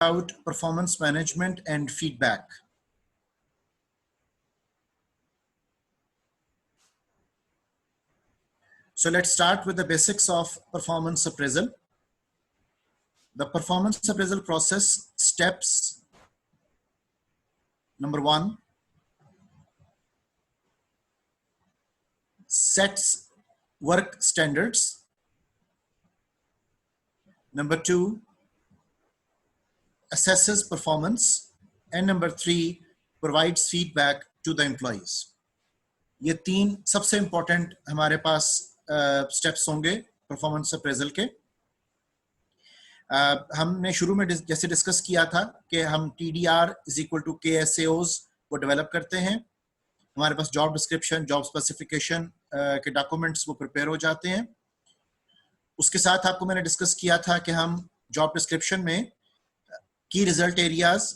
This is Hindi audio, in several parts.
about performance management and feedback. So let's start with the basics of performance appraisal. The performance appraisal process steps. Number one, sets work standards. Number two, assesses performance. And number three, provides feedback to the employees. ये तीन सबसे इंपॉर्टेंट हमारे पास स्टेप्स होंगे परफॉर्मेंस अप्रेजल के। हमने शुरू में जैसे डिस्कस किया था कि हम TDR is equal to KSAOs को डेवलप करते हैं। हमारे पास जॉब डिस्क्रिप्शन, जॉब स्पेसिफिकेशन के डॉक्यूमेंट्स वो प्रिपेयर हो जाते हैं। उसके साथ आपको मैंने डिस्कस किया था कि हम जॉब डिस्क्रिप्शन में की रिजल्ट एरियाज,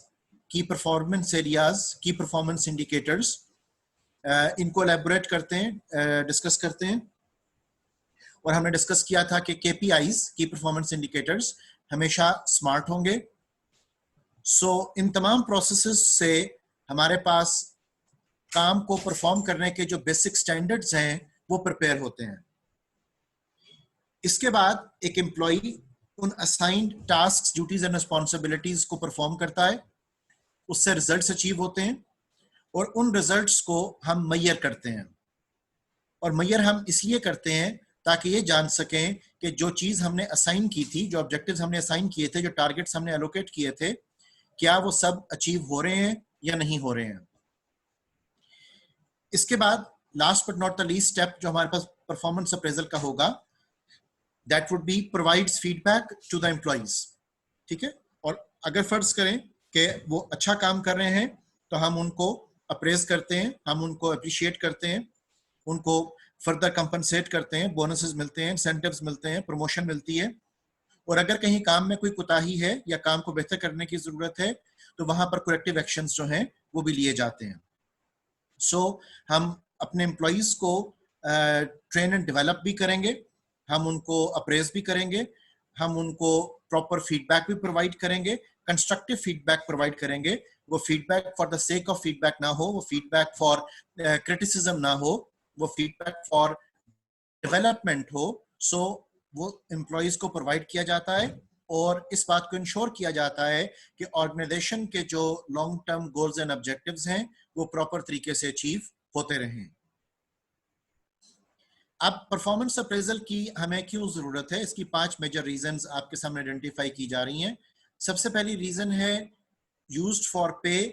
की परफॉर्मेंस एरियाज, की परफॉर्मेंस इंडिकेटर्स, इनको एलैबोरेट करते हैं, डिस्कस करते हैं। और हमने डिस्कस किया था कि KPIs, की परफॉर्मेंस इंडिकेटर्स, हमेशा स्मार्ट होंगे। सो इन तमाम प्रोसेसेस से हमारे पास काम को परफॉर्म करने के जो बेसिक स्टैंडर्ड्स हैं वो प्रिपेयर होते हैं। इसके बाद एक एम्प्लॉई उन assigned task, duties and responsibilities को परफॉर्म करता है, उससे रिजल्ट्स अचीव होते हैं और उन रिजल्ट्स को हम मैयर करते हैं। और मैयर हम इसलिए करते हैं ताकि ये जान सकें कि जो चीज हमने असाइन की थी, जो ऑब्जेक्टिव्स हमने असाइन किए थे, जो टारगेट्स हमने एलोकेट किए थे, क्या वो सब अचीव हो रहे हैं या नहीं हो रहे हैं। इसके बाद last but not the least step जो हमारे पास परफॉर्मेंस अप्रेजल का होगा, that would be provides feedback to the employees. ठीक है, और अगर फर्ज करें कि वो अच्छा काम कर रहे हैं तो हम उनको अप्रेज करते हैं, हम उनको अप्रिशिएट करते हैं, उनको फर्दर कंपनसेट करते हैं, बोनसेस मिलते हैं, इंसेंटिव्स मिलते हैं, प्रमोशन मिलती है। और अगर कहीं काम में कोई कोताही है या काम को बेहतर करने की जरूरत है तो वहां पर करेक्टिव एक्शंस जो हैं वो भी लिए जाते हैं। सो हम अपने एम्प्लॉइज को ट्रेन एंड डेवलप भी करेंगे, हम उनको अप्रेज भी करेंगे, हम उनको प्रॉपर फीडबैक भी प्रोवाइड करेंगे, कंस्ट्रक्टिव फीडबैक प्रोवाइड करेंगे। वो feedback for the sake of feedback ना हो, वो फीडबैक फॉर क्रिटिसिज्म ना हो, वो फीडबैक फॉर डेवलपमेंट हो। सो वो एम्प्लॉइज को प्रोवाइड किया जाता है और इस बात को इंश्योर किया जाता है कि ऑर्गेनाइजेशन के जो long term goals and objectives हैं वो प्रॉपर तरीके से अचीव होते रहें। अब परफॉर्मेंस अप्रेजल की हमें क्यों जरूरत है, इसकी 5 मेजर रीजंस आपके सामने आइडेंटिफाई की जा रही हैं। सबसे पहली रीजन है यूज्ड फॉर पे,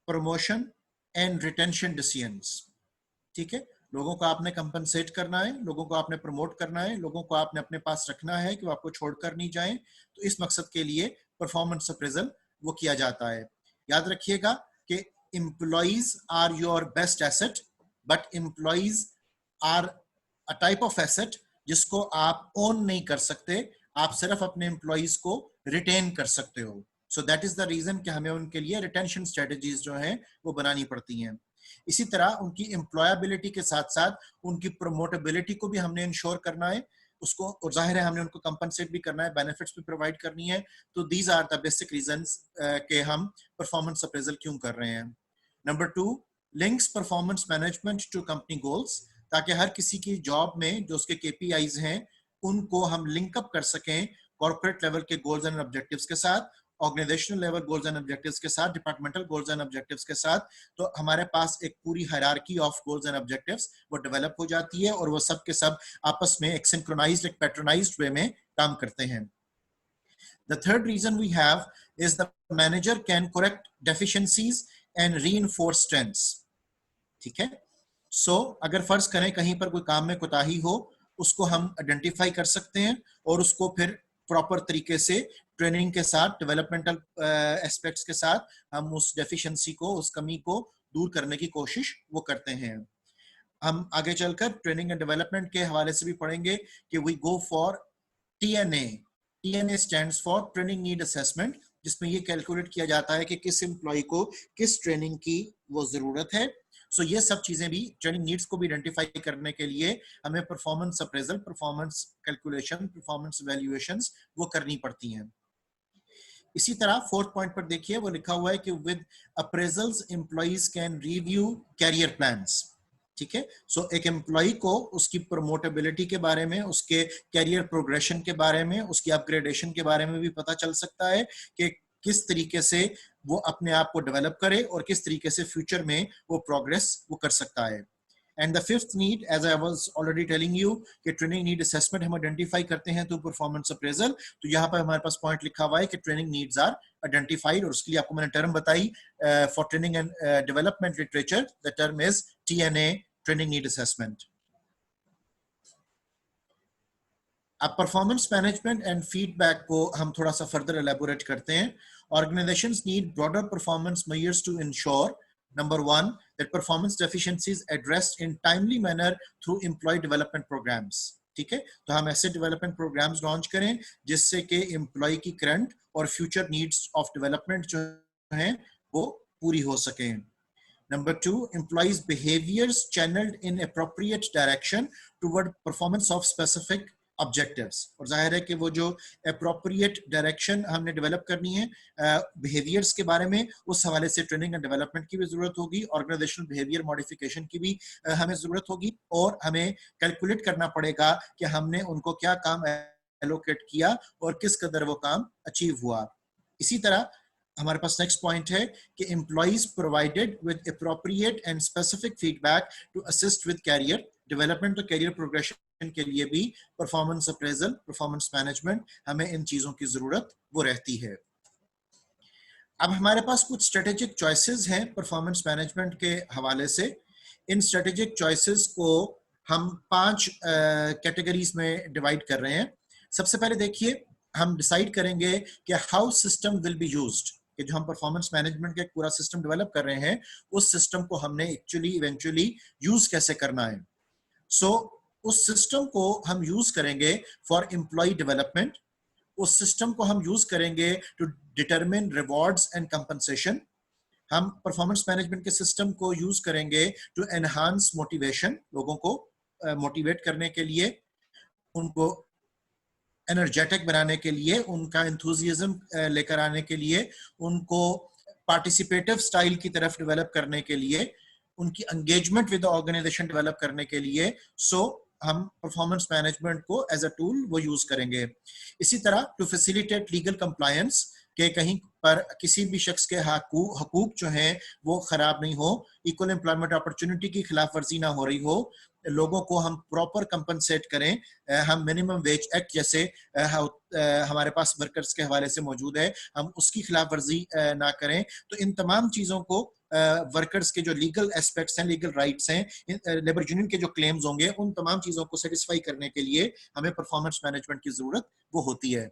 प्रमोशन एंड रिटेंशन डिसीजंस। ठीक है, लोगों को आपने कंपनसेट करना है, लोगों को आपने प्रमोट करना है, लोगों को आपने अपने पास रखना है कि वो आपको छोड़कर नहीं जाएं। तो इस मकसद के लिए परफॉर्मेंस अप्रेजल वो किया जाता है। याद रखिएगा कि employees are your best asset, but employees are a type of asset जिसको आप ओन नहीं कर सकते, आप सिर्फ अपने एम्प्लॉइज को रिटेन कर सकते हो। So that is the reason कि हमें उनके लिए रिटेंशन स्ट्रेटजीज जो हैं वो बनानी पड़ती हैं। इसी तरह उनकी एम्प्लॉयबिलिटी के साथ साथ उनकी प्रमोटेबिलिटी को भी हमने इंश्योर करना है उसको, और जाहिर है हमने उनको कंपनसेट भी करना है, बेनिफिट्स भी प्रोवाइड करनी है। तो these are the basic reasons के हम परफॉर्मेंस अप्रेजल क्यों कर रहे हैं। Number 2, links performance management to company goals, ताकि हर किसी की जॉब में जो उसके KPIs हैं उनको हम लिंकअप कर सकें कॉर्पोरेट लेवल के गोल्स एंड ऑब्जेक्टिव्स के साथ, organizational level goals and objectives के साथ, डिपार्टमेंटल गोल्स एंड ऑब्जेक्टिव्स के साथ। तो हमारे पास एक पूरी hierarchy of goals and objectives वो डेवलप हो जाती है और वो सब के सब आपस में एक सिंक्रोनाइज्ड, एक पैटर्नाइज्ड वे में काम करते हैं। The third reason we have is the manager can correct deficiencies and reinforce strengths. ठीक है, सो अगर फर्ज करें कहीं पर कोई काम में कोताही हो, उसको हम आइडेंटिफाई कर सकते हैं और उसको फिर प्रॉपर तरीके से ट्रेनिंग के साथ, डेवलपमेंटल एस्पेक्ट्स के साथ हम उस डेफिशिएंसी को, उस कमी को दूर करने की कोशिश वो करते हैं। हम आगे चलकर ट्रेनिंग एंड डेवलपमेंट के हवाले से भी पढ़ेंगे कि we go for TNA। TNA stands for training need assessment, जिसमें ये कैलकुलेट किया जाता है कि किस एम्प्लॉय को किस ट्रेनिंग की वो जरूरत है। सो ये सब चीजें भी, ट्रेनिंग नीड्स को भी आइडेंटिफाई करने के लिए हमें performance appraisal, performance calculation, performance valuations वो करनी पड़ती हैं। इसी तरह फोर्थ पॉइंट पर देखिए, वो लिखा हुआ है कि with appraisals employees can review career plans. ठीक है, सो एक एम्प्लॉय को उसकी प्रमोटेबिलिटी के बारे में, उसके कैरियर प्रोग्रेशन के बारे में, उसकी अपग्रेडेशन के बारे में भी पता चल सकता है कि किस तरीके से वो अपने आप को डेवलप करे और किस तरीके से फ्यूचर में वो प्रोग्रेस वो कर सकता है। And the fifth need, as I was already telling you, कि ट्रेनिंग नीड असेसमेंट हम आइडेंटिफाई करते हैं तो परफॉर्मेंस अप्रेजल। तो यहाँ पर हमारे पास पॉइंट लिखा हुआ है कि ट्रेनिंग नीड्स आर आइडेंटिफाइड, और उसके लिए आपको मैंने टर्म बताई for training and development literature, the term is TNA, training need assessment. अब परफॉर्मेंस मैनेजमेंट एंड फीडबैक को हम थोड़ा सा फर्दर एलेबोरेट करते हैं। Organizations need broader performance measures to ensure, number one, that performance deficiencies addressed in timely manner through employee development programs. ठीक है, तो हम ऐसे डेवलपमेंट प्रोग्राम्स लॉन्च करें जिससे कि एम्प्लॉय की करंट और फ्यूचर नीड्स ऑफ डेवलपमेंट जो हैं वो पूरी हो सकें। Number two, employees' behaviors channeled in appropriate direction toward performance of specific objectives। और जाहिर है कि वो जो appropriate direction हमने डेवलप करनी है behaviors के बारे में, उस हवाले से ट्रेनिंग एंड डेवलपमेंट की भी जरूरत होगी, ऑर्गेनाइजेशनल बिहेवियर मॉडिफिकेशन की भी हमें जरूरत होगी, और हमें कैलकुलेट करना पड़ेगा कि हमने उनको क्या काम एलोकेट किया और किस कदर वो काम अचीव हुआ। इसी तरह हमारे पास नेक्स्ट पॉइंट है कि employees provided with appropriate and specific feedback to assist with career development. तो कैरियर प्रोग्रेशन के लिए भी परफॉर्मेंस अप्रेजल, परफॉर्मेंस मैनेजमेंट, हमें इन चीजों की जरूरत वो रहती है। अब हमारे पास कुछ स्ट्रेटेजिक चॉइसेस हैं परफॉर्मेंस मैनेजमेंट के हवाले से। इन स्ट्रेटेजिक चॉइसेस को हम 5 कैटेगरीज में डिवाइड कर रहे हैं। सबसे पहले देखिए, हम डिसाइड करेंगे कि how system will be used, कि जो हम परफॉर्मेंस मैनेजमेंट का एक पूरा सिस्टम डेवलप कर रहे हैं, उस सिस्टम को हमने एक्चुअली इवेंचुअली यूज कैसे करना है। सो उस सिस्टम को हम यूज करेंगे फॉर एम्प्लॉय डेवलपमेंट, उस सिस्टम को हम यूज करेंगे to determine rewards and compensation, हम परफॉर्मेंस मैनेजमेंट के सिस्टम को यूज करेंगे टू एनहांस मोटिवेशन, लोगों को मोटिवेट करने के लिए, उनको एनर्जेटिक बनाने के लिए, उनका एंथुजियाज्म लेकर आने के लिए, उनको पार्टिसिपेटिव स्टाइल की तरफ डेवलप करने के लिए, उनकी engagement with the organization develop करने के लिए। सो हम परफॉर्मेंस मैनेजमेंट को एज अ टूल वो यूज करेंगे। इसी तरह टू फैसिलिटेट लीगल कंप्लायंस, के कहीं पर किसी भी शख्स के हकूक जो हैं वो खराब नहीं हो, इक्वल एम्प्लॉयमेंट अपॉर्चुनिटी की खिलाफ वर्जी ना हो रही हो, लोगों को हम प्रॉपर कंपनसेट करें। हम मिनिमम वेज एक्ट जैसे हमारे पास वर्कर्स के हवाले से मौजूद है, हम उसकी खिलाफ वर्जी ना करें। तो इन तमाम चीज़ों को वर्कर्स के जो लीगल एस्पेक्ट्स हैं, लीगल राइट्स हैं, लेबर यूनियन के जो क्लेम्स होंगे, उन तमाम चीज़ों को सेटिस्फाई करने के लिए हमें परफॉर्मेंस मैनेजमेंट की जरूरत वो होती है।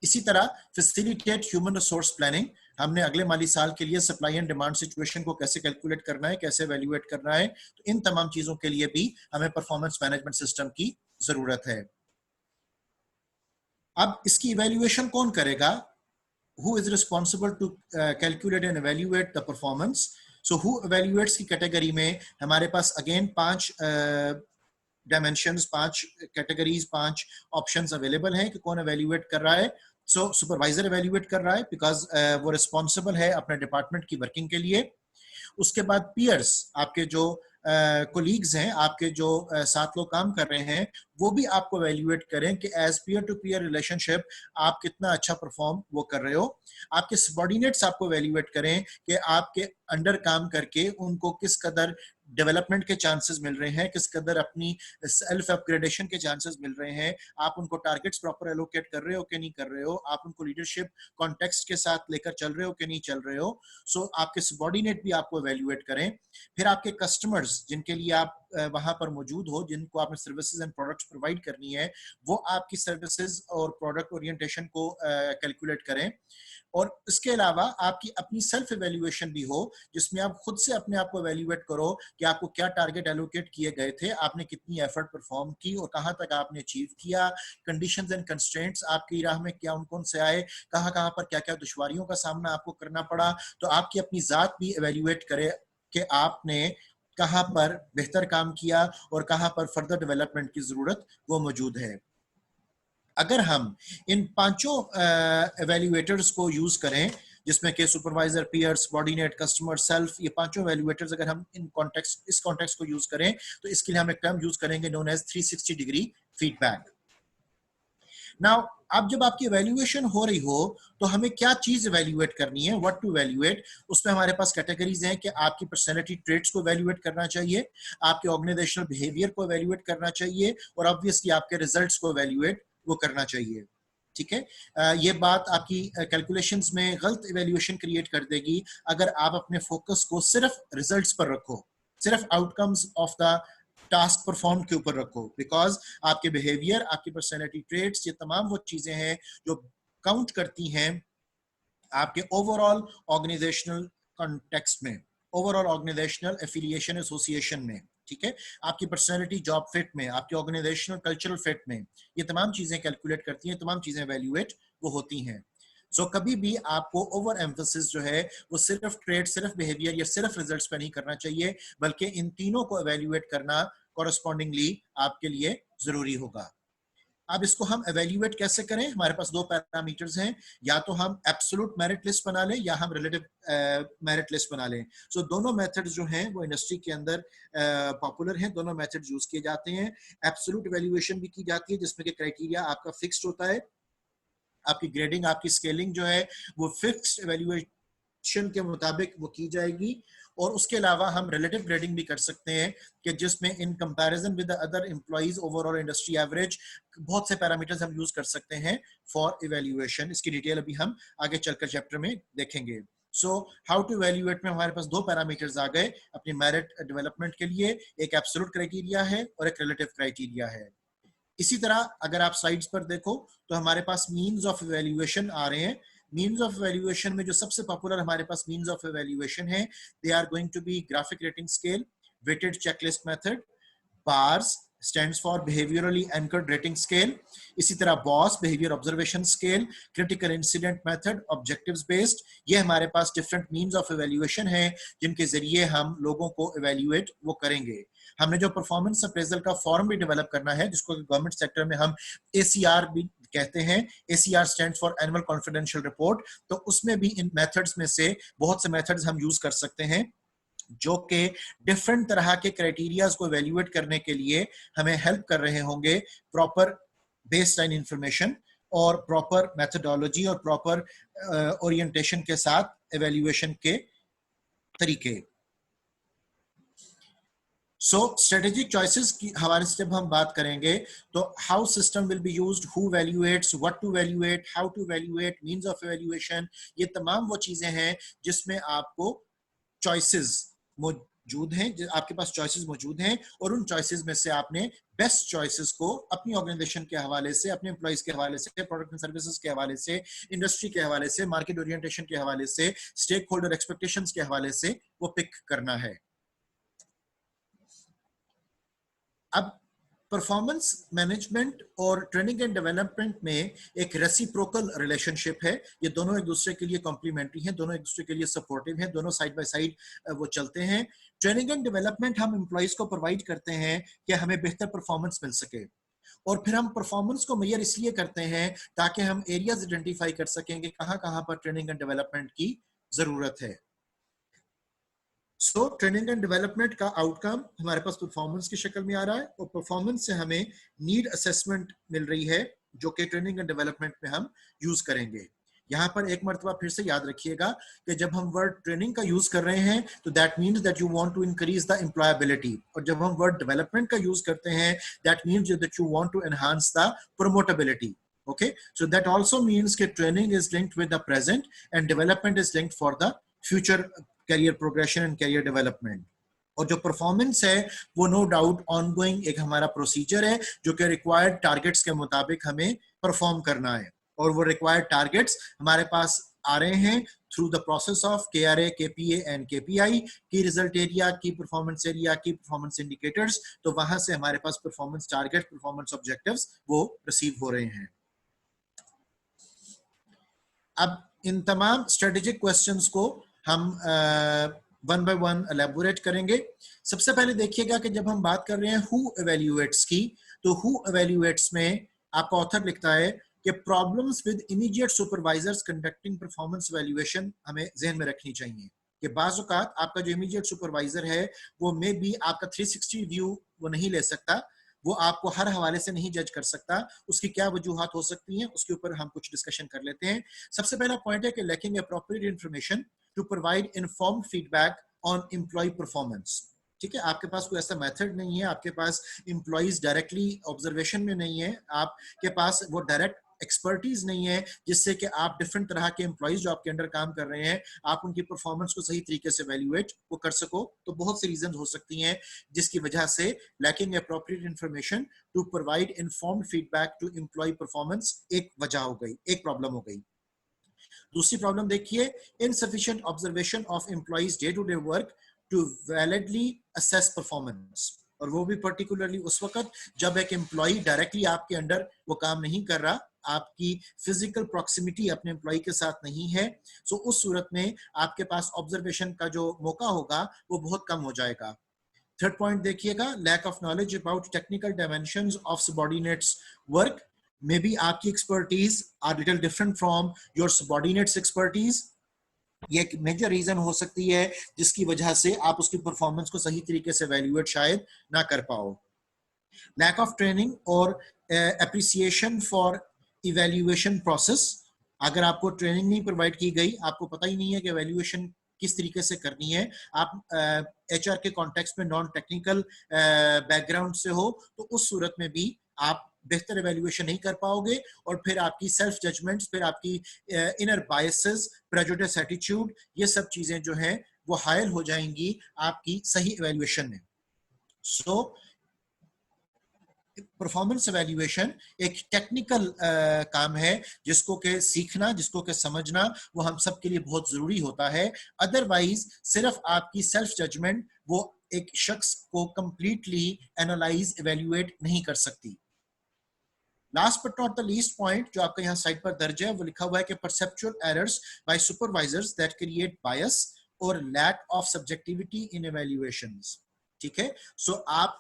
इसी तरह फैसिलिटेट ह्यूमन रिसोर्स प्लानिंग, हमने अगले माली साल के लिए सप्लाई एंड डिमांड सिचुएशन को कैसे कैलकुलेट करना है, कैसे वैल्यूएट करना है, तो इन तमाम चीजों के लिए भी हमें परफॉर्मेंस मैनेजमेंट सिस्टम की जरूरत है। अब इसकी इवैल्यूएशन कौन करेगा? Who is responsible to calculate and evaluate the performance? So who evaluates की कैटेगरी में हमारे पास again 5 dimensions, 5 categories, 5 options available हैं कि कौन एवेल्युएट कर रहा है। सो सुपरवाइजर एवेल्युएट कर रहा है बिकॉज वो रिस्पॉन्सिबल है अपने डिपार्टमेंट की वर्किंग के लिए। उसके बाद पीयर्स, आपके जो कोलीग्स हैं, आपके जो साथ लोग काम कर रहे हैं, वो भी आपको एवेल्युएट करें कि as peer to peer relationship आप कितना अच्छा परफॉर्म वो कर रहे हो। आपके सबऑर्डिनेट्स आपको एवेल्युएट करें कि आपके अंडर काम करके उनको किस कदर डेवलपमेंट के चांसेस मिल रहे हैं, किस कदर अपनी सेल्फ अपग्रेडेशन के चांसेस मिल रहे हैं, आप उनको टारगेट्स प्रॉपर एलोकेट कर रहे हो कि नहीं कर रहे हो, आप उनको लीडरशिप कॉन्टेक्स्ट के साथ लेकर चल रहे हो कि नहीं चल रहे हो। सो आपके सबऑर्डिनेट भी आपको एवेल्युएट करें। फिर आपके कस्टमर्स जिनके लिए आप वहां पर मौजूद हो, जिनको आपने सर्विसेज एंड प्रोडक्ट्स प्रोवाइड करनी है, वो आपकी सर्विसेज और प्रोडक्ट ओरिएंटेशन को कैलकुलेट करें। और इसके अलावा आपकी अपनी सेल्फ एवेल्युएशन भी हो, जिसमें आप खुद से अपने आप को एवेल्युएट करो कि आपको क्या टारगेट एलोकेट किए गए थे, आपने कितनी एफर्ट परफॉर्म की और कहां तक आपने अचीव किया, कंडीशंस एंड कंस्ट्रेंट्स आपकी राह में क्या कौन से आए, कहां पर क्या क्या दुश्वारियों का सामना आपको करना पड़ा। तो आपकी अपनी जात भी एवेल्युएट करे कि आपने कहां पर बेहतर काम किया और कहां पर फर्दर डेवलपमेंट की जरूरत वो मौजूद है। अगर हम इन पांचों एवेल्युएटर्स को यूज करें, जिसमें के सुपरवाइजर, पीयर्स, बॉर्डिनेट, कस्टमर, सेल्फ, ये पांचों एवेल्युएटर्स अगर हम इस कॉन्टेक्स्ट को यूज करें, तो इसके लिए हम एक टर्म यूज करेंगे known as 360 degree feedback. Now अब जब आपकी एवेल्युएशन हो रही हो तो हमें क्या चीज एवेल्युएट करनी है, व्हाट टू एवेल्युएट। उसमें हमारे पास कैटेगरीज हैं कि आपकी पर्सनैलिटी ट्रेट्स को एवेल्युएट करना चाहिए, आपके ऑर्गेनाइजेशनल बिहेवियर को एवेल्युएट करना चाहिए, और ऑब्वियसली आपके रिजल्ट्स को एवेल्युएट वो करना चाहिए। ठीक है, ये बात आपकी कैलकुलेशंस में गलत इवेल्युएशन क्रिएट कर देगी अगर आप अपने फोकस को सिर्फ रिजल्ट्स पर रखो, सिर्फ outcomes of the task perform के ऊपर रखो, बिकॉज आपके बिहेवियर, आपकी पर्सनैलिटी ट्रेट्स, ये तमाम वो चीजें हैं जो काउंट करती हैं आपके ओवरऑल ऑर्गेनाइजेशनल कॉन्टेक्स्ट में, ओवरऑल ऑर्गेनाइजेशनल एफिलिएशन एसोसिएशन में। ठीक है, आपकी पर्सनैलिटी जॉब फिट में, आपकी ऑर्गेनाइजेशनल कल्चरल फिट में, ये तमाम चीजें कैलकुलेट करती हैं, तमाम चीजें एवेल्युएट वो होती हैं। सो कभी भी आपको ओवर एम्फोसिस जो है वो सिर्फ ट्रेड, सिर्फ बिहेवियर या सिर्फ रिजल्ट्स पे नहीं करना चाहिए, बल्कि इन तीनों को एवेल्युएट करना कॉरस्पॉन्डिंगली आपके लिए जरूरी होगा। अब इसको हम एवेल्युएट कैसे करें? हमारे पास दो पैरामीटर्स हैं, या तो हम एब्सोल्यूट मेरिट लिस्ट बना लें या हम रिलेटिव मेरिट लिस्ट बना लें। सो दोनों मेथड्स जो हैं वो इंडस्ट्री के अंदर पॉपुलर हैं, दोनों मेथड्स यूज किए जाते हैं। एब्सोल्यूट एवेल्युएशन भी की जाती है जिसमें कि क्राइटेरिया आपका फिक्स्ड होता है, आपकी ग्रेडिंग, आपकी स्केलिंग जो है वो फिक्स्ड एवेल्युएशन के मुताबिक वो की जाएगी। और उसके अलावा हम रिलेटिव ग्रेडिंग भी कर सकते हैं कि जिसमें in comparison with other employees overall industry average बहुत से पैरामीटर्स हम यूज कर सकते हैं फॉर इवैल्यूएशन। इसकी डिटेल अभी हम आगे चलकर चैप्टर में देखेंगे। सो हाउ टू इवैल्यूएट में हमारे पास दो पैरामीटर्स आ गए अपनी मेरिट डेवलपमेंट के लिए, एक एब्सोल्यूट क्राइटेरिया है और एक रिलेटिव क्राइटेरिया है। इसी तरह अगर आप स्लाइड्स पर देखो तो हमारे पास मीन्स ऑफ इवैल्यूएशन आ रहे हैं। मीन्स ऑफ इवैल्यूएशन में जो सबसे पॉपुलर हमारे पास मीन्स ऑफ इवैल्यूएशन है, they are going to be graphic rating scale, weighted checklist method, BARS stands for behaviorally anchored rating scale, इसी तरह BOS behavior observation scale, critical incident method, objectives based। ये हमारे पास different means of evaluation है जिनके जरिए हम लोगों को evaluate वो करेंगे। हमने जो परफॉर्मेंस अप्रेजल का फॉर्म भी डेवलप करना है, जिसको गवर्नमेंट सेक्टर में हम ACR भी कहते हैं, ACR stands for annual confidential report, तो उसमें भी इन मेथड्स में से बहुत से मेथड्स हम यूज कर सकते हैं जो कि डिफरेंट तरह के क्राइटेरियाज को इवैल्यूएट करने के लिए हमें हेल्प कर रहे होंगे, प्रॉपर बेसलाइन इंफॉर्मेशन और प्रॉपर मेथोडोलॉजी और प्रॉपर ओरिएंटेशन के साथ इवैल्यूएशन के तरीके। सो स्ट्रेटेजिक चॉइसेस की हवाले से जब हम बात करेंगे तो how system will be used, who evaluates, what to evaluate, how to evaluate, means of evaluation, ये तमाम वो चीजें हैं जिसमें आपको चॉइसेस मौजूद हैं, आपके पास चॉइसेस मौजूद हैं, और उन चॉइसेस में से आपने बेस्ट चॉइसेस को अपनी ऑर्गेनाइजेशन के हवाले से, अपने एम्प्लॉइज के हवाले से, प्रोडक्ट एंड सर्विसेज के हवाले से, इंडस्ट्री के हवाले से, मार्केट ओरिएंटेशन के हवाले से, स्टेक होल्डर एक्सपेक्टेशंस के हवाले से वो पिक करना है। अब परफॉर्मेंस मैनेजमेंट और ट्रेनिंग एंड डेवलपमेंट में एक रेसिप्रोकल रिलेशनशिप है, ये दोनों एक दूसरे के लिए कॉम्प्लीमेंट्री हैं, दोनों एक दूसरे के लिए सपोर्टिव हैं, दोनों साइड बाय साइड वो चलते हैं। ट्रेनिंग एंड डेवलपमेंट हम एम्प्लॉइज को प्रोवाइड करते हैं कि हमें बेहतर परफॉर्मेंस मिल सके, और फिर हम परफॉर्मेंस को मेजर इसलिए करते हैं ताकि हम एरियाज आइडेंटिफाई कर सकेंगे कहां कहां पर ट्रेनिंग एंड डेवलपमेंट की जरूरत है। सो ट्रेनिंग एंड डेवलपमेंट का आउटकम हमारे पास परफॉर्मेंस की शक्ल में आ रहा है, और परफॉर्मेंस से हमें नीड असेसमेंट मिल रही है जो कि ट्रेनिंग एंड डेवलपमेंट में हम यूज करेंगे। यहाँ पर एक मरतबा फिर से याद रखिएगा कि जब हम वर्ड ट्रेनिंग का यूज कर रहे हैं तो that means that you want to increase the employability, और जब हम वर्ड डेवलपमेंट का यूज करते हैं that means that you want to enhance the promotability. Okay, so that also means that training is linked with the present and development is linked for the future career progression and career development। और जो परफॉर्मेंस है वो नो डाउट ऑनगोइंग एक हमारा प्रोसीजर है जो कि रिक्वायर्ड टारगेट्स के मुताबिक हमें परफॉर्म करना है, और वो रिक्वायर्ड टारगेट्स हमारे पास आ रहे हैं through the process of KRA, KPA and KPI, की रिजल्ट एरिया, की परफॉर्मेंस एरिया, की परफॉर्मेंस इंडिकेटर्स। तो वहां से हमारे पास परफॉर्मेंस टारगेट, परफॉर्मेंस ऑब्जेक्टिव्स वो रिसीव हो रहे हैं। अब इन तमाम स्ट्रेटेजिक क्वेश्चंस को हम वन बाय वन एलैबोरेट करेंगे। सबसे पहले देखिएगा कि जब हम बात कर रहे हैं हु इवैल्यूएट्स की, तो हु इवैल्यूएट्स में आपका ऑथर लिखता है कि problems with immediate supervisors conducting performance valuation हमें ज़हन में रखनी चाहिए कि बाज़ औक़ात आपका जो इमीडिएट सुपरवाइजर है वो मे बी आपका 360 व्यू वो नहीं ले सकता, वो आपको हर हवाले से नहीं जज कर सकता। उसकी क्या वजूहात हो सकती हैं, उसके ऊपर हम कुछ डिस्कशन कर लेते हैं। सबसे पहला पॉइंट है कि lacking appropriate information to provide informed feedback on employ performance. ठीक है, आपके पास कोई ऐसा मेथड नहीं है, आपके पास एम्प्लॉइज डायरेक्टली ऑब्जर्वेशन में नहीं है, आपके पास वो डायरेक्ट एक्सपर्टीज नहीं है जिससे कि आप डिफरेंट तरह के एम्प्लॉइज जो आपके अंडर काम कर रहे हैं आप उनकी परफॉर्मेंस को सही तरीके से वैल्यूएट वो कर सको। तो बहुत सी रीजन हो सकती हैं जिसकी वजह से lacking appropriate information to provide informed feedback to employ performance एक वजह हो गई, एक प्रॉब्लम हो गई। दूसरी प्रॉब्लम देखिए, insufficient observation of employees day to day work to validly assess performance, और वो भी पर्टिकुलरली उस वक्त जब एक एम्प्लॉय डायरेक्टली आपके अंडर वो काम नहीं कर रहा, आपकी फिजिकल प्रॉक्सिमिटी अपने एम्प्लॉय के साथ नहीं है, सो उस सूरत में आपके पास ऑब्जर्वेशन का जो मौका होगा वो बहुत कम हो जाएगा। थर्ड पॉइंट देखिएगा, lack of knowledge about technical dimensions of subordinates work. Maybe आपकी expertise are little different from your subordinates expertise. ये एक मेजर रीजन हो सकती है जिसकी वजह से आप उसकी परफॉर्मेंस को सही तरीके से वैल्यूएट शायद ना कर पाओ। लैक ऑफ ट्रेनिंग और एप्रिसिएशन फॉर इवैल्यूएशन प्रोसेस। अगर आपको ट्रेनिंग नहीं प्रोवाइड की गई, आपको पता ही नहीं है कि वैल्यूएशन किस तरीके से करनी है, आप एचआर के कॉन्टेक्स्ट में नॉन टेक्निकल बैकग्राउंड से हो, तो उस सूरत में भी आप बेहतर एवेल्युएशन नहीं कर पाओगे और फिर आपकी सेल्फ जजमेंट्स, फिर आपकी इनर बायसेस, प्रेजुडिस एटीट्यूड, ये सब चीजें जो हैं वो हायल हो जाएंगी आपकी सही एवेल्युएशन में। सो परफॉर्मेंस एवेल्युएशन एक टेक्निकल काम है जिसको के सीखना, जिसको के समझना वो हम सब के लिए बहुत जरूरी होता है। अदरवाइज सिर्फ आपकी सेल्फ जजमेंट वो एक शख्स को कंप्लीटली एनालाइज एवेल्युएट नहीं कर सकती। Last but not the least point जो आपका यहाँ साइड पर दर्ज है वो लिखा हुआ है कि perceptual errors by supervisors that create bias और lack of subjectivity in evaluations. ठीक है, सो आप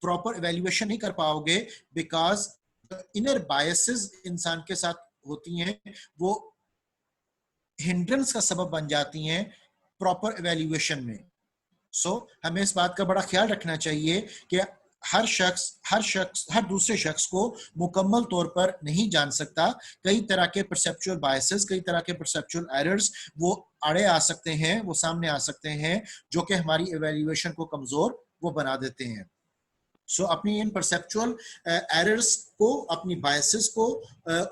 प्रॉपर एवेल्युएशन नहीं कर पाओगे बिकॉज इनर बायसेस इंसान के साथ होती हैं, वो हिंड्रेंस का सबब बन जाती हैं प्रॉपर एवेल्युएशन में। सो हमें इस बात का बड़ा ख्याल रखना चाहिए कि हर दूसरे शख्स को मुकम्मल तौर पर नहीं जान सकता। कई तरह के परसेप्चुअल बायसेस, कई तरह के परसेप्चुअल एरर्स वो आड़े आ सकते हैं, वो सामने आ सकते हैं जो कि हमारी एवेल्युएशन को कमजोर वो बना देते हैं। सो अपनी इन परसेप्चुअल एरर्स को, अपनी बायसेस को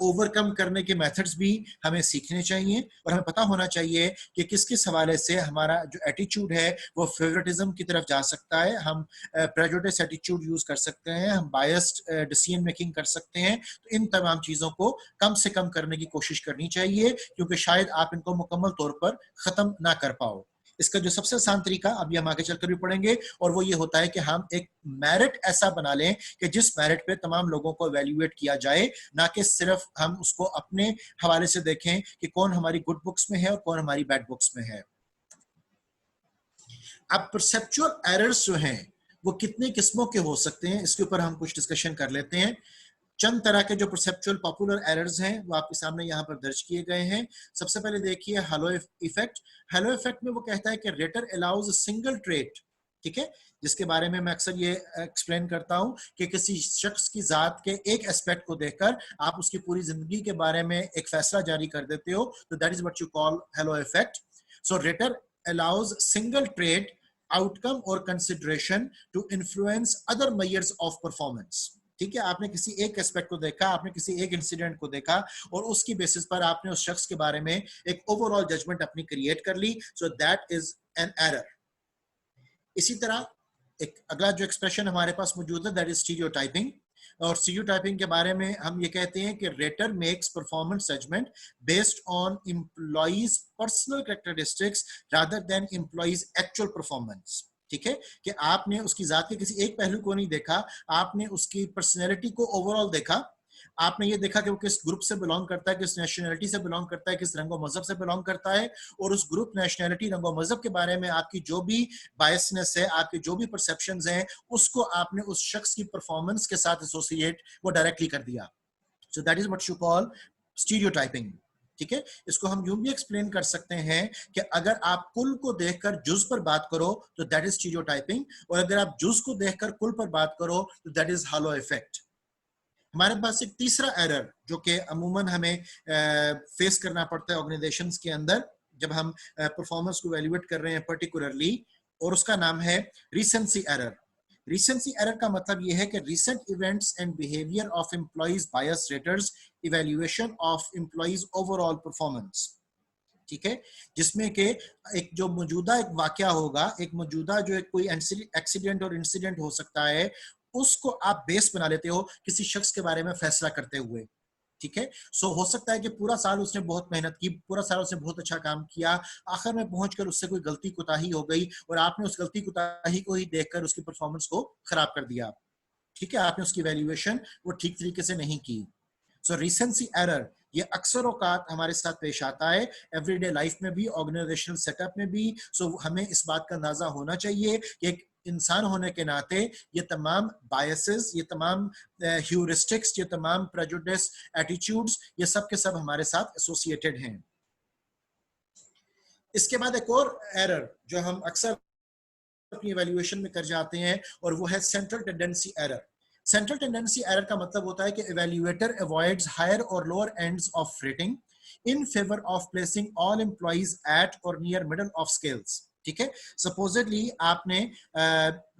ओवरकम करने के मेथड्स भी हमें सीखने चाहिए और हमें पता होना चाहिए कि किस किस हवाले से हमारा जो एटीट्यूड है वो फेवरेटिज्म की तरफ जा सकता है। हम प्रेजुडिस एटीट्यूड यूज कर सकते हैं, हम बायस्ड डिसीजन मेकिंग कर सकते हैं। तो इन तमाम चीजों को कम से कम करने की कोशिश करनी चाहिए क्योंकि शायद आप इनको मुकम्मल तौर पर खत्म ना कर पाओ। इसका जो सबसे आसान तरीका अभी हम आगे चलकर भी पढ़ेंगे और वो ये होता है कि हम एक मेरिट ऐसा बना लें कि जिस मेरिट पे तमाम लोगों को इवैल्यूएट किया जाए, ना कि सिर्फ हम उसको अपने हवाले से देखें कि कौन हमारी गुड बुक्स में है और कौन हमारी बैड बुक्स में है। अब परसेप्चुअल एरर्स जो हैं वो कितने किस्मों के हो सकते हैं, इसके ऊपर हम कुछ डिस्कशन कर लेते हैं। चंद तरह के जो परसेप्चुअल पॉपुलर एरर्स हैं वो आपके सामने यहाँ पर दर्ज किए गए हैं। सबसे पहले देखिए हेलो इफेक्ट। हेलो इफेक्ट में वो कहता है कि rater allows a single trait, ठीक है, जिसके बारे में मैं अक्सर ये एक्सप्लेन करता हूं कि किसी शख्स की जात के एक एस्पेक्ट को देखकर आप उसकी पूरी जिंदगी के बारे में एक फैसला जारी कर देते हो, तो that is what you call halo effect. So rater allows single trait outcome और consideration to influence other measures of performance. ठीक है, आपने किसी एक एस्पेक्ट को देखा, आपने किसी एक इंसिडेंट को देखा और उसकी बेसिस पर आपने उस शख्स के बारे में एक ओवरऑल जजमेंट अपनी क्रिएट कर ली, so that is an error. इसी तरह एक अगला जो एक्सप्रेशन हमारे पास मौजूद है दैट इज स्टीरियोटाइपिंग। और स्टीरियोटाइपिंग के बारे में हम ये कहते हैं कि rater makes performance judgment based on employees personal characteristics rather than employees actual performance. ठीक है, कि आपने उसकी जात के किसी एक पहलू को नहीं देखा, आपने उसकी पर्सनैलिटी को ओवरऑल देखा, आपने ये देखा कि वो किस ग्रुप से बिलोंग करता है, किस नेशनैलिटी से बिलोंग करता है, किस रंगो मजहब से बिलोंग करता है, और उस ग्रुप, नेशनैलिटी, रंगो मजहब के बारे में आपकी जो भी बायसनेस है, आपके जो भी परसेप्शंस हैं, उसको आपने उस शख्स की परफॉर्मेंस के साथ एसोसिएट वो डायरेक्टली कर दिया। सो that is what you call stereotyping. ठीक है, इसको हम यूं भी एक्सप्लेन कर सकते हैं कि अगर आप कुल को देखकर जुज पर बात करो तो दैट इज स्टीरियोटाइपिंग, और अगर आप जुज को देखकर कुल पर बात करो तो दैट इज हालो इफेक्ट। हमारे पास एक तीसरा एरर जो कि अमूमन हमें फेस करना पड़ता है ऑर्गेनाइजेशंस के अंदर जब हम परफॉर्मेंस को वैल्यूएट कर रहे हैं पर्टिकुलरली, और उसका नाम है रीसेंसी एरर। रीसेंसी एरर का मतलब यह है कि recent events and behaviour of employees bias raters evaluation of employees overall performance. ठीक है, जिसमें कि एक जो मौजूदा एक वाकया होगा, एक मौजूदा जो एक कोई एक्सीडेंट और इंसिडेंट हो सकता है, उसको आप बेस बना लेते हो किसी शख्स के बारे में फैसला करते हुए। ठीक है, सो हो सकता है कि पूरा साल उसने बहुत मेहनत की, पूरा साल उसने बहुत अच्छा काम किया, आखिर में पहुंचकर उससे कोई गलती कुताही हो गई और आपने उस गलती कुताही को ही देखकर उसकी परफॉर्मेंस को खराब कर दिया। ठीक है, आपने उसकी वैल्यूएशन वो ठीक तरीके से नहीं की। सो रीसेंसी एरर ये अक्सर औकात हमारे साथ पेश आता है, एवरीडे लाइफ में भी, ऑर्गेनाइजेशनल सेटअप में भी। सो हमें इस बात का अंदाजा होना चाहिए कि एक इंसान होने के नाते ये तमाम बायसेस, ये तमाम ह्यूरिस्टिक्स, ये तमाम प्रेजुडिस, एटीट्यूड्स, ये सब के सब हमारे साथ एसोसिएटेड हैं। इसके बाद एक और एरर जो हम अक्सर अपनी इवैल्यूएशन में कर जाते हैं, और वो है central tendency error. Central tendency error का मतलब होता है कि इवैल्यूएटर अवॉइड्स हायर और lower ends of rating in favour of placing all employees at और नियर मिडल ऑफ स्केल्स। ठीक है, सपोजिटली आपने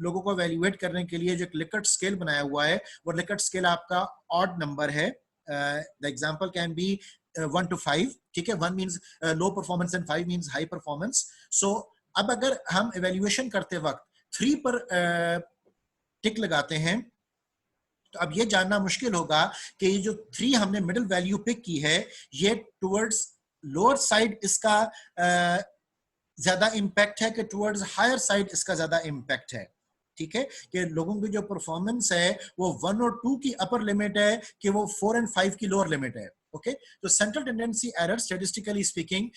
लोगों को इवैल्यूएट करने के लिए जो एक लिकर्ट स्केल बनाया हुआ है, वो लिकर्ट स्केल आपका ऑड नंबर है। The example can be 1 to 5। ठीक है, 1 means low performance and 5 means high performance. So अब अगर हम इवैल्यूएशन करते वक्त 3 पर टिक लगाते हैं, तो अब ये जानना मुश्किल होगा कि ये जो 3 हमने मिडिल वैल्यू पिक की है, ये टुवर्ड्स लोअर साइड इसका ज्यादा इंपैक्ट है कि टुवर्ड्स हायर साइड इसका ज्यादा इंपैक्ट है। ठीक है, कि लोगों की जो परफॉर्मेंस है वो 1 और 2 की अपर लिमिट है कि वो 4 और 5 की लोअर लिमिट है। ओके, तो central tendency error statistically speaking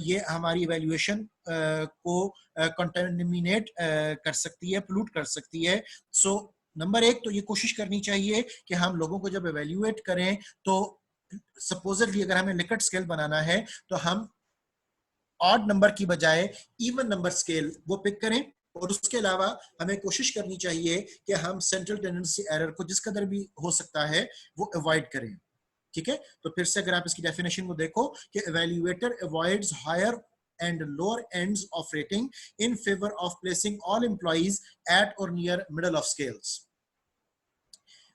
ये हमारी इवैल्यूएशन को कंटामिनेट कर सकती है, पोल्यूट कर सकती है। सो नंबर 1 तो ये कोशिश करनी चाहिए कि हम लोगों को जब इवैल्यूएट करें तो सपोजिटली अगर हमें लिकर्ट स्केल बनाना है तो हम ऑड नंबर की बजाय इवन नंबर स्केल वो पिक करें, और उसके अलावा हमें कोशिश करनी चाहिए कि हम सेंट्रल टेंडेंसी एरर को जिस कदर भी हो सकता है वो अवॉइड करें। ठीक है, तो फिर से अगर आप इसकी डेफिनेशन को देखो कि evaluator avoids higher and lower ends of rating in favor of placing all employees at or near middle of scales.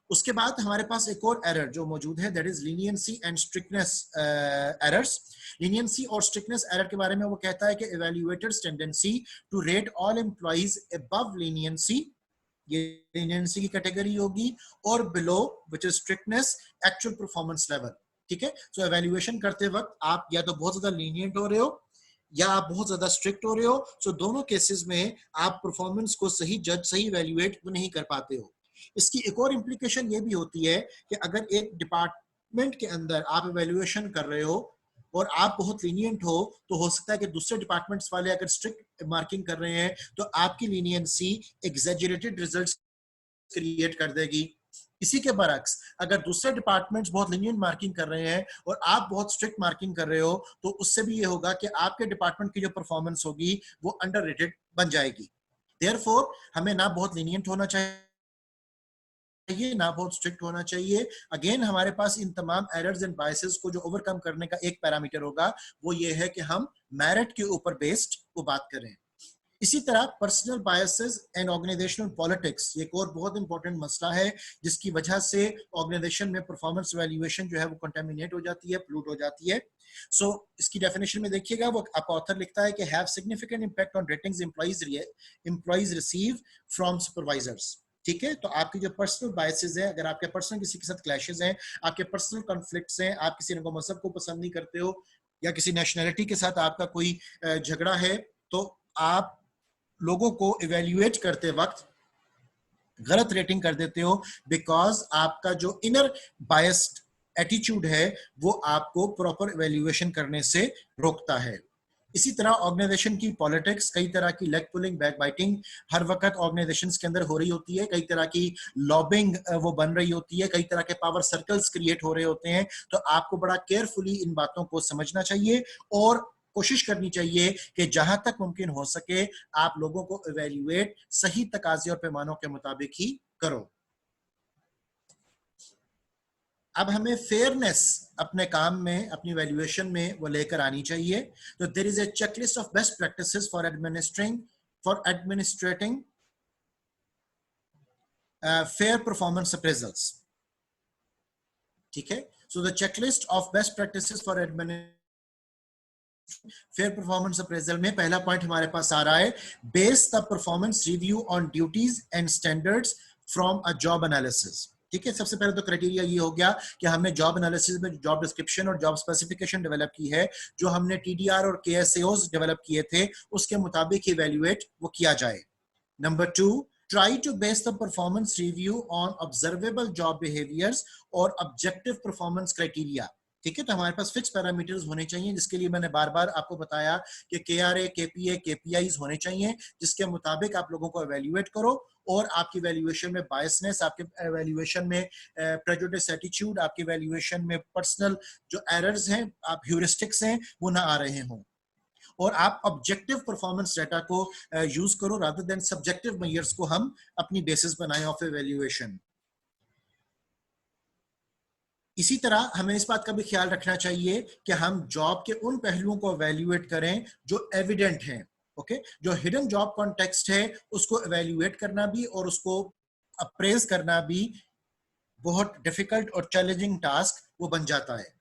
उसके बाद हमारे पास एक और एरर जो मौजूद है, that is leniency and strictness errors. Leniency और स्ट्रिक्टनेस एरर के बारे में वो कहता है कि evaluators tendency to rate all employees above leniency, ये लीनियंसी की कैटेगरी होगी, और below which is strictness actual performance level. ठीक है, सो इवैल्यूएशन करते वक्त आप या तो बहुत ज्यादा लीनियंट हो रहे हो या आप बहुत ज्यादा स्ट्रिक्ट हो रहे हो। सो दोनों केसेस में आप परफॉर्मेंस को सही जज, सही इवैल्यूएट नहीं कर पाते हो। इसकी एक और इम्प्लीकेशन ये भी होती है कि अगर एक डिपार्टमेंट के अंदर आप इवैल्यूएशन कर रहे हो और आप बहुत लीनियंट हो, तो हो सकता है कि दूसरे डिपार्टमेंट्स वाले अगर स्ट्रिक्ट मार्किंग कर रहे हैं तो आपकी लीनियंसी एग्जैजरेटेड रिजल्ट्स क्रिएट कर देगी। इसी के बरक्स अगर दूसरे डिपार्टमेंट्स बहुत लीनियंट मार्किंग कर रहे हैं और आप बहुत स्ट्रिक्ट मार्किंग कर रहे हो, तो उससे भी ये होगा कि आपके डिपार्टमेंट की जो परफॉर्मेंस होगी वो अंडररेटेड बन जाएगी। देयरफॉर हमें ना बहुत लीनियंट होना चाहिए, ना बहुत स्ट्रिक्ट होना चाहिए। अगेन हमारे पास इन तमाम एरर्स एंड बायसेस को जो ओवरकम करने का एक पैरामीटर होगा वो ये है कि हम मेरिट के ऊपर बेस्ड वो बात करें। इसी तरह personal biases and organisational politics एक और बहुत इंपॉर्टेंट मसला है, जिसकी वजह से ऑर्गेनाइजेशन में परफॉर्मेंस वैल्यूएशन जो है वो कंटामिनेट हो जाती है, पोल्यूट हो जाती है। सो इसकी डेफिनेशन में देखिएगा, वो आपका ऑथर लिखता है कि have significant impact on ratings employees receive from supervisors. ठीक है, तो आपकी जो पर्सनल बायसेस है, अगर आपके पर्सनल किसी के साथ क्लैशेस हैं, आपके पर्सनल कॉन्फ्लिक्ट्स हैं, आप किसी रंगो मजहब को पसंद नहीं करते हो या किसी नेशनैलिटी के साथ आपका कोई झगड़ा है, तो आप लोगों को इवैल्यूएट करते वक्त गलत रेटिंग कर देते हो, बिकॉज आपका जो इनर बायस्ड एटीट्यूड है वो आपको प्रॉपर इवैल्यूएशन करने से रोकता है। इसी तरह ऑर्गेनाइजेशन की पॉलिटिक्स, कई तरह की लेग पुलिंग, बैक बाइटिंग हर वक्त ऑर्गेनाइजेशंस के अंदर हो रही होती है, कई तरह की लॉबिंग वो बन रही होती है, कई तरह के पावर सर्कल्स क्रिएट हो रहे होते हैं। तो आपको बड़ा केयरफुली इन बातों को समझना चाहिए और कोशिश करनी चाहिए कि जहां तक मुमकिन हो सके आप लोगों को इवैल्यूएट सही तकाजे और पैमानों के मुताबिक ही करो। अब हमें फेयरनेस अपने काम में, अपनी वैल्यूएशन में वो लेकर आनी चाहिए। तो there is a checklist of best practices for administrating fair performance appraisals. ठीक है, so the checklist of best practices for fair performance appraisal में पहला पॉइंट हमारे पास आ रहा है, base the performance review on duties and standards from a job analysis. ठीक है, सबसे पहले तो क्राइटेरिया ये हो गया कि हमने जॉब एनालिसिस में जॉब डिस्क्रिप्शन और जॉब स्पेसिफिकेशन डेवलप की है, जो हमने टीडीआर और केएसएओस डेवलप किए थे उसके मुताबिक इवैल्यूएट वो किया जाए। Number 2, try to base the performance review on observable job behaviors और objective performance criteria। ठीक है, तो हमारे पास फिक्स पैरामीटर्स होने चाहिए, जिसके लिए मैंने बार बार आपको बताया कि KRA, KPA, KPIs होने चाहिए, जिसके मुताबिक आप लोगों को एवेल्युएट करो और आपकी वैल्यूएशन में बायसनेस, आपके वैल्यूएशन में प्रेजुडिस एटीट्यूड, आपकी वैल्यूएशन में पर्सनल जो एरर्स हैं, आप ह्यूरिस्टिक्स हैं, वो ना आ रहे हों। और आप ऑब्जेक्टिव परफॉर्मेंस डाटा को यूज करो रादर देन सब्जेक्टिव मेजर्स को हम अपनी बेसिस बनाएं ऑफ इवैल्यूएशन। इसी तरह हमें इस बात का भी ख्याल रखना चाहिए कि हम जॉब के उन पहलुओं को इवैल्यूएट करें जो एविडेंट हैं। ओके, जो हिडन जॉब कॉन्टेक्स्ट है उसको इवैल्यूएट करना भी और उसको अप्रेज करना भी बहुत डिफिकल्ट और चैलेंजिंग टास्क वो बन जाता है।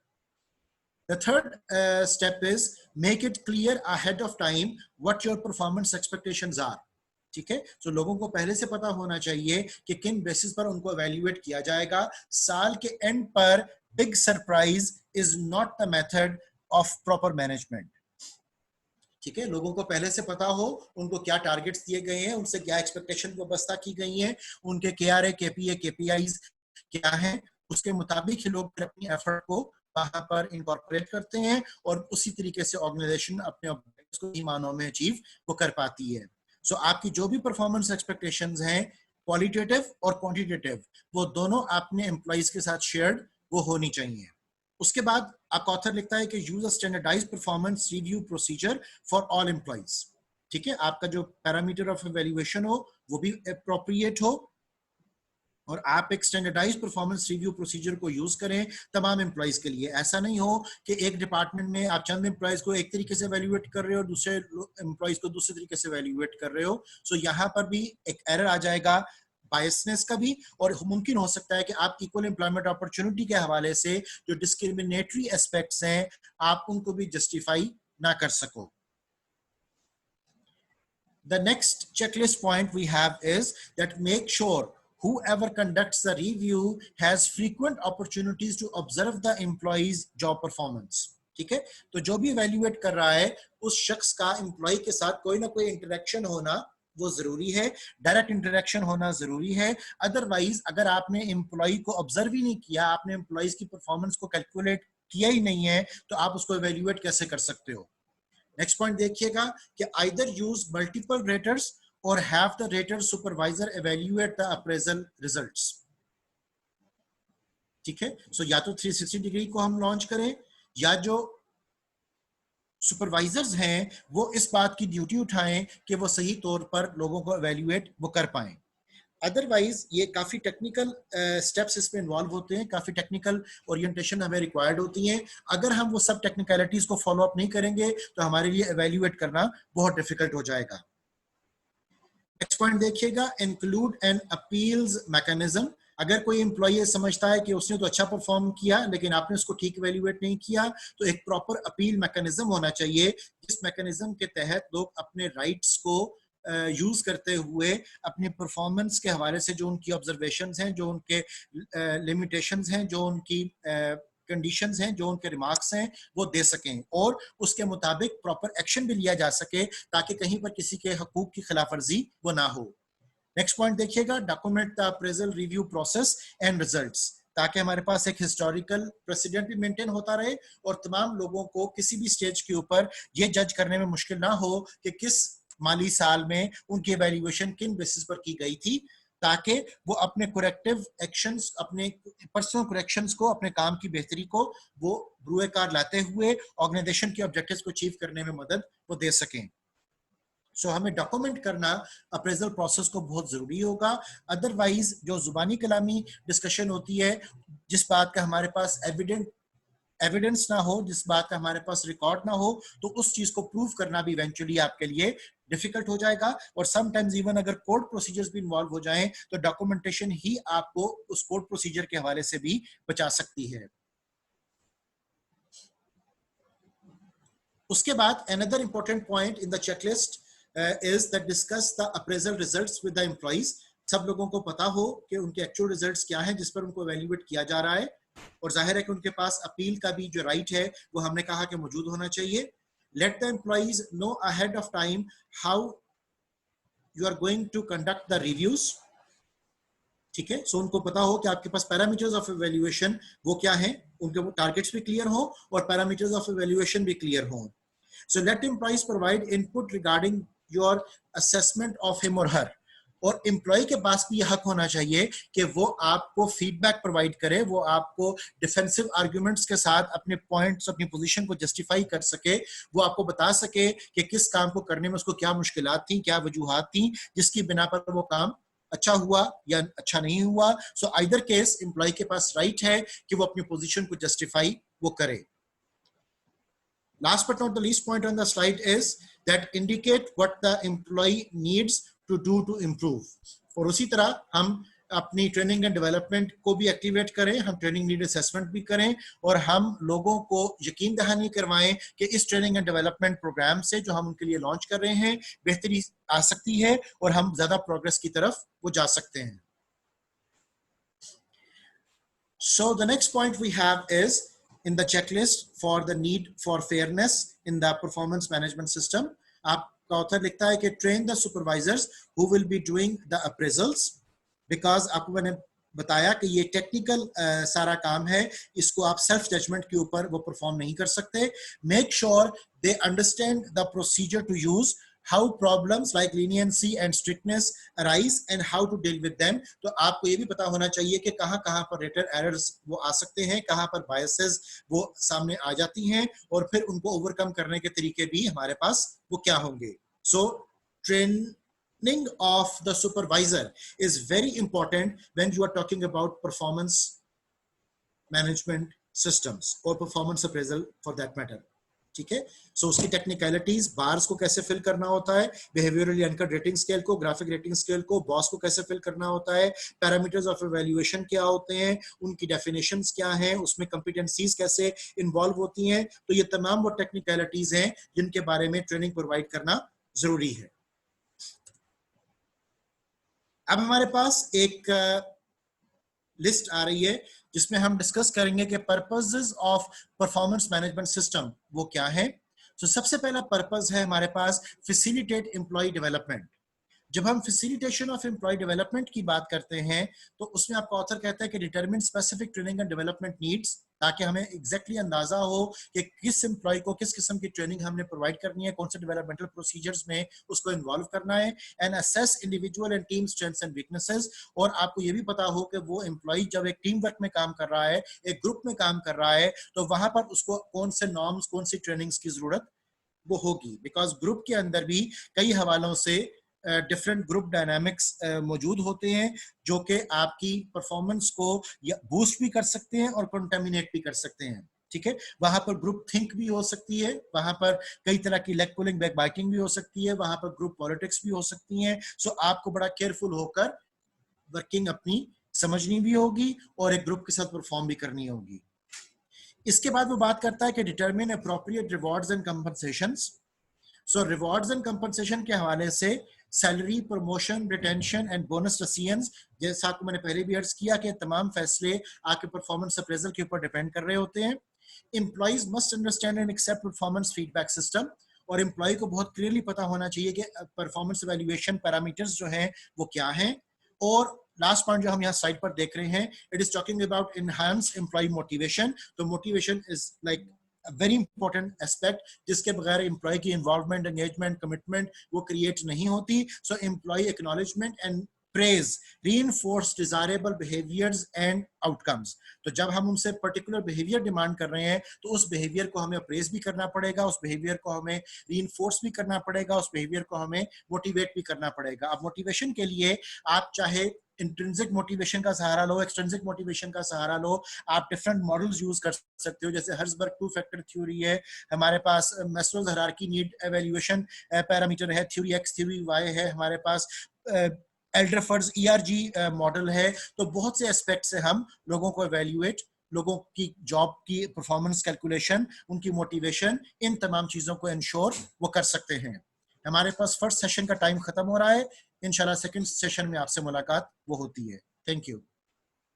The third step is make it clear ahead of time what your performance expectations are। ठीक है, तो लोगों को पहले से पता होना चाहिए कि किन बेसिस पर उनको एवेल्युएट किया जाएगा। साल के एंड पर big surprise is not the method of proper management. ठीक है, लोगों को पहले से पता हो उनको क्या टारगेट्स दिए गए हैं, उनसे क्या एक्सपेक्टेशन व्यवस्था की गई है, उनके KRA, KPA, KPIs क्या है, उसके मुताबिक ही लोग अपनी एफर्ट को वहां पर इनकॉर्पोरेट करते हैं और उसी तरीके से ऑर्गेनाइजेशन अपने ऑब्जेक्टिव्स को ही मानों में अचीव वो कर पाती है। सो आपकी जो भी परफॉर्मेंस एक्सपेक्टेशंस हैं, क्वालिटेटिव और क्वांटिटेटिव, वो दोनों आपने एम्प्लॉइज के साथ शेयर्ड वो होनी चाहिए। उसके बाद आपका ऑथर लिखता है कि use a standardised performance review procedure for all employees. ठीक है, आपका जो पैरामीटर ऑफ इवैल्यूएशन हो वो भी अप्रोप्रिएट हो और आप एक स्टैंडर्डाइज्ड परफॉर्मेंस रिव्यू प्रोसीजर को यूज करें तमाम एम्प्लॉइज के लिए। ऐसा नहीं हो कि एक डिपार्टमेंट में आप चंद एम्प्लॉइज को एक तरीके से वैल्यूएट कर रहे हो और दूसरे एम्प्लॉइज को दूसरे तरीके से वैल्यूएट कर रहे हो। सो यहाँ पर भी एक एरर आ जाएगा बायसनेस का भी, और मुमकिन हो सकता है कि आप इक्वल एम्प्लॉयमेंट अपॉर्चुनिटी के हवाले से जो डिस्क्रिमिनेटरी एस्पेक्ट्स हैं आप उनको भी जस्टिफाई ना कर सको। The next checklist point we have is that make sure whoever conducts the review has frequent opportunities to observe the employee's job performance। ठीक है, तो जो भी evaluate कर रहा है उस शख्स का एम्प्लॉय के साथ कोई ना कोई इंटरेक्शन होना वो जरूरी है, डायरेक्ट इंटरेक्शन होना जरूरी है। अदरवाइज अगर आपने एम्प्लॉय को ऑब्जर्व ही नहीं किया, आपने एम्प्लॉयज की परफॉर्मेंस को कैलकुलेट किया ही नहीं है, तो आप उसको evaluate कैसे कर सकते हो। नेक्स्ट पॉइंट देखिएगा कि आइदर यूज मल्टीपल रेटर्स और have the rater supervisor evaluate the appraisal results. ठीक है, सो या तो 360 डिग्री को हम लॉन्च करें या जो सुपरवाइजर्स हैं वो इस बात की ड्यूटी उठाएं कि वो सही तौर पर लोगों को एवेल्युएट वो कर पाएं। अदरवाइज ये काफी टेक्निकल स्टेप्स इसमें इन्वॉल्व होते हैं, काफी टेक्निकल ओरिएंटेशन हमें रिक्वायर्ड होती है। अगर हम वो सब टेक्निकलिटीज को फॉलो अप नहीं करेंगे तो हमारे लिए एवेल्युएट करना बहुत डिफिकल्ट हो जाएगा। नेक्स्ट पॉइंट देखिएगा, इंक्लूड एन अपील्स मैकेनिज्म। अगर कोई एम्प्लॉय समझता है कि उसने तो अच्छा परफॉर्म किया लेकिन आपने उसको ठीक एवेल्युएट नहीं किया, तो एक प्रॉपर अपील मैकेनिज्म होना चाहिए, जिस मैकेनिज्म के तहत लोग अपने राइट्स को यूज करते हुए अपनी परफॉर्मेंस के हवाले से जो उनकी ऑब्जर्वेशंस हैं, जो उनके लिमिटेशंस हैं, जो उनकी कंडीशंस हैं, जो उनके रिमार्क्स हैं वो दे सकें और उसके मुताबिक प्रॉपर एक्शन भी लिया जा सके ताकि कहीं पर किसी के हकूक की खिलाफवर्जी वो ना हो। नेक्स्ट पॉइंट देखिएगा, document the appraisal review process and results. ताकि हमारे पास एक हिस्टोरिकल प्रेसिडेंट भी मेंटेन होता रहे और तमाम लोगों को किसी भी स्टेज के ऊपर ये जज करने में मुश्किल ना हो कि किस माली साल में उनकी इवैल्यूएशन किन बेसिस पर की गई थी, ताकि वो अपने करेक्टिव एक्शंस, अपने पर्सनल करेक्शंस को, अपने काम की बेहतरी को वो ब्रूएकार लाते हुए ऑर्गेनाइजेशन के ऑब्जेक्टिव्स को अचीव करने में मदद वो दे सकें। सो हमें डॉक्यूमेंट करना अप्रेजल प्रोसेस को बहुत जरूरी होगा। अदरवाइज जो जुबानी कलामी डिस्कशन होती है, जिस बात का हमारे पास एविडेंस ना हो, जिस बात का हमारे पास रिकॉर्ड ना हो, तो उस चीज को प्रूव करना भी इवेंचुअली आपके लिए डिफिकल्ट हो जाएगा। और समटाइम्स इवन अगर कोर्ट प्रोसीजर्स भी इन्वॉल्व हो जाएं तो डॉक्यूमेंटेशन ही आपको उस कोर्ट प्रोसीजर के हवाले से भी बचा सकती है। उसके बाद another important point in the checklist is that discuss the appraisal results with the employees। सब लोगों को पता हो कि उनके एक्चुअल रिजल्ट्स क्या हैं जिस पर उनको एवेल्युएट किया जा रहा है, और जाहिर है कि उनके पास अपील का भी जो राइट है वो हमने कहा कि मौजूद होना चाहिए। Let the employees know ahead of time how you are going to conduct the reviews। ठीक है, सो उनको पता हो कि आपके पास पैरामीटर्स ऑफ इवैल्यूएशन वो क्या हैं, उनके वो टारगेट्स भी क्लियर हो और पैरामीटर्स ऑफ इवैल्यूएशन भी क्लियर हो। So let employees provide input regarding your assessment of him और हर। और एम्प्लॉय के पास भी यह हक होना चाहिए कि वो आपको फीडबैक प्रोवाइड करे, वो आपको डिफेंसिव आर्ग्यूमेंट्स के साथ अपने पॉइंट्स, अपनी पोजीशन को जस्टिफाई कर सके, वो आपको बता सके कि किस काम को करने में उसको क्या मुश्किलात थी, क्या वजूहात थी जिसकी बिना पर वो काम अच्छा हुआ या अच्छा नहीं हुआ। सो आइदर केस एम्प्लॉय के पास राइट है कि वो अपनी पोजीशन को जस्टिफाई वो करे। Last but not the least point on the slide is that indicate what the employee needs to do to improve। और उसी तरह हम अपनी ट्रेनिंग एंड डेवलपमेंट को भी एक्टिवेट करें, हम ट्रेनिंग नीड असेसमेंट भी करें और हम लोगों को यकीन दहानी करवाएं कि इस ट्रेनिंग एंड डेवलपमेंट प्रोग्राम से जो हम उनके लिए लॉन्च कर रहे हैं बेहतरी आ सकती है और हम ज्यादा प्रोग्रेस की तरफ वो जा सकते हैं। So the next point we have is in the checklist for the need for fairness in the performance management system। आपका ऑथर लिखता है कि train the supervisors who will be doing the appraisals, because आपको मैंने बताया कि ये टेक्निकल सारा काम है, इसको आप सेल्फ जजमेंट के ऊपर वो परफॉर्म नहीं कर सकते। Make sure they understand the procedure to use, how problems like leniency and strictness arise and how to deal with them। तो आपको ये भी पता होना चाहिए कि कहाँ पर रेटर एरर्स वो आ सकते हैं, कहाँ पर बायसेस वो सामने आ जाती हैं और फिर उनको ओवरकम करने के तरीके भी हमारे पास वो क्या होंगे। सो training of the supervisor is very important when you are talking about performance management systems or performance appraisal for that matter। ठीक है, सो उसकी टेक्निकलिटीज, बार्स को कैसे फिल करना होता है, बिहेवियरली अनकट रेटिंग स्केल को, ग्राफिक रेटिंग स्केल को, बॉस को कैसे फिल करना होता है, पैरामीटर्स ऑफ इवैल्यूएशन क्या होते हैं, उनकी डेफिनेशंस क्या हैं, उसमें कंपिटेंसीज कैसे इन्वॉल्व होती हैं। तो ये तमाम वो टेक्निकलिटीज हैं जिनके बारे में ट्रेनिंग प्रोवाइड करना जरूरी है। अब हमारे पास एक लिस्ट आ रही है जिसमें हम डिस्कस करेंगे कि purposes of performance management system वो क्या है। तो सबसे पहला पर्पस है हमारे पास फैसिलिटेट एम्प्लॉय डेवलपमेंट। जब हम फैसिलिटेशन ऑफ एम्प्लॉय डेवलपमेंट की बात करते हैं तो उसमें आपका ऑथर कहता है कि determine specific training and development needs, ताकि हमें एग्जैक्टली अंदाजा हो कि किस एम्प्लॉय को किस किस्म की ट्रेनिंग हमने प्रोवाइड करनी है, कौन से डेवलपमेंटल प्रोसीजर्स में उसको इन्वॉल्व करना है, and assess individual and team strengths and weaknesses. और आपको ये भी पता हो कि वो एम्प्लॉय जब एक टीम वर्क में काम कर रहा है, एक ग्रुप में काम कर रहा है, तो वहां पर उसको कौन से नॉर्म्स, कौन सी ट्रेनिंग्स की जरूरत वो होगी। बिकॉज ग्रुप के अंदर भी कई हवालों से डिफरेंट ग्रुप डायनामिक्स मौजूद होते हैं जो कि आपकी परफॉर्मेंस को बूस्ट भी कर सकते हैं और कंटेमिनेट भी कर सकते हैं। ठीक है, वहां पर ग्रुप थिंक भी हो सकती है, वहां पर कई तरह की लेग पुलिंग, बैक बाइटिंग भी हो सकती है, वहां पर ग्रुप पॉलिटिक्स भी हो सकती हैं। सो आपको बड़ा केयरफुल होकर वर्किंग अपनी समझनी भी होगी और एक ग्रुप के साथ परफॉर्म भी करनी होगी। इसके बाद वो बात करता है कि determine appropriate rewards and compensations. So rewards and compensation के हवाले से salary, promotion, retention and bonus रसियंस, जैसा आपको मैंने पहले भी अर्ज किया कि तमाम फैसले आपके परफॉर्मेंस अप्रेजल के ऊपर डिपेंड कर रहे होते हैं। Employees must understand and accept performance feedback system. और एम्प्लॉय को बहुत क्लियरली पता होना चाहिए कि परफॉर्मेंस इवैल्यूएशन पैरामीटर्स जो हैं वो क्या हैं और लास्ट पॉइंट जो हम यहाँ स्लाइड पर देख रहे हैं, it is talking about enhance employee motivation. तो motivation is like very important aspect, जिसके बगैर एम्प्लॉय की इन्वॉल्वमेंट, एंगेजमेंट, कमिटमेंट वो क्रिएट नहीं होती। So employee acknowledgement and praise reinforce desirable behaviors and outcomes। तो जब हम उनसे पर्टिकुलर बिहेवियर डिमांड कर रहे हैं तो उस बिहेवियर को हमें अप्रेज भी करना पड़ेगा, उस बिहेवियर को हमें रीइंफोर्स भी करना पड़ेगा, उस बिहेवियर को हमें मोटिवेट भी करना पड़ेगा। अब मोटिवेशन के लिए आप चाहे इंट्रिंसिक मोटिवेशन का सहारा लो, एक्सट्रिंसिक मोटिवेशन का सहारा लो, आप डिफरेंट मॉडल्स यूज कर सकते हो। जैसे हर्ट्जबर्ग 2 फैक्टर थ्योरी है, हमारे पास Maslow's hierarchy need evaluation parameter है, थ्योरी एक्स थ्योरी वाई है, हमारे पास एल्डरफर्ड्स ERG मॉडल है। तो बहुत से एस्पेक्ट से हम लोगों को एवेल्यूएट, लोगों की जॉब की परफॉर्मेंस कैलकुलेशन, उनकी मोटिवेशन, इन तमाम चीजों को इंश्योर वो कर सकते हैं। हमारे पास फर्स्ट सेशन का टाइम खत्म हो रहा है, इंशाल्लाह सेकंड सेशन में आपसे मुलाकात वो होती है। Thank you.